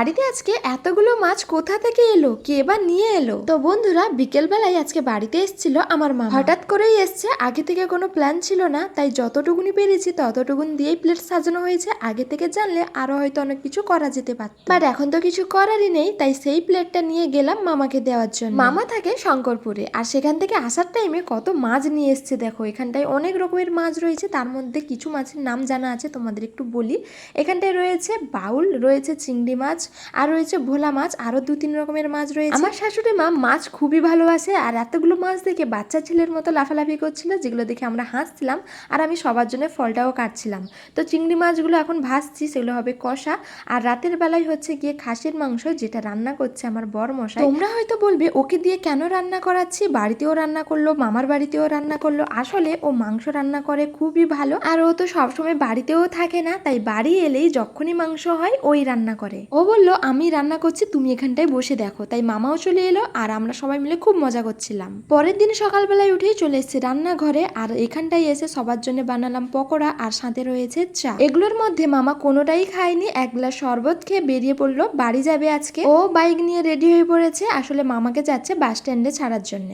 বাড়িতে আজকে এতগুলো মাছ কোথা থেকে এলো, কে বা নিয়ে এলো? তো বন্ধুরা, বিকেল বেলায় আজকে বাড়িতে এসেছিল আমার মা। হঠাৎ করেই এসছে, আগে থেকে কোনো প্ল্যান ছিল না, তাই যতটুকুনি পেরেছি ততটুকুন দিয়েই প্লেট সাজানো হয়েছে। আগে থেকে জানলে আরো হয়তো অনেক কিছু করা যেতে পারত, বাট এখন তো কিছু করারই নেই, তাই সেই প্লেটটা নিয়ে গেলাম মামাকে দেওয়ার জন্য। মামা থাকে শঙ্করপুরে, আর সেখান থেকে আসার টাইমে কত মাছ নিয়ে এসছে দেখো। এখানটায় অনেক রকমের মাছ রয়েছে, তার মধ্যে কিছু মাছের নাম জানা আছে, তোমাদের একটু বলি। এখানটায় রয়েছে বাউল, রয়েছে চিংড়ি মাছ, আর রয়েছে ভোলা মাছ, আরো 2-3 রকমের মাছ রয়েছে। আমার শাশুড়ি মা মাছ খুবই ভালোবাসে, আর এতগুলো মাছ দেখে বাচ্চা ছেলের মতো লাফালাফি করছিল, যেগুলো দেখে আমরা হাসছিলাম। আর আমি সবার জন্য ফলটাও কাটছিলাম। তো চিংড়ি মাছগুলো এখন ভাজছি, সেগুলো হবে কষা। আর রাতের বেলায় হচ্ছে গিয়ে খাসির মাংস, যেটা রান্না করছে আমার বর মশাই। তোমরা হয়তো বলবে ওকে দিয়ে কেন রান্না করাচ্ছি, বাড়িতেও রান্না করলো, মামার বাড়িতেও রান্না করলো। আসলে ও মাংস রান্না করে খুবই ভালো, আর ও তো সবসময় বাড়িতেও থাকে না, তাই বাড়ি এলেই যখনই মাংস হয় ওই রান্না করে। ও বলল আমি রান্না করছি, তুমি এখানটায় বসে দেখো। তাই মামাও চলে এলো, আর আমরা সবাই মিলে খুব মজা করছিলাম। পরের দিন সকালবেলায় উঠেই চলে এসেছি রান্নাঘরে, আর এখানটায় এসে সবার জন্য বানালাম পকোড়া, আর সাথে রয়েছে চা। এগুলোর মধ্যে মামা কোনোটাই খায়নি, এক গ্লাস শরবত খেয়ে বেরিয়ে পড়লো, বাড়ি যাবে আজকে। ও বাইক নিয়ে রেডি হয়ে পড়েছে, আসলে মামাকে যাচ্ছে বাস স্ট্যান্ডে ছাড়ার জন্য।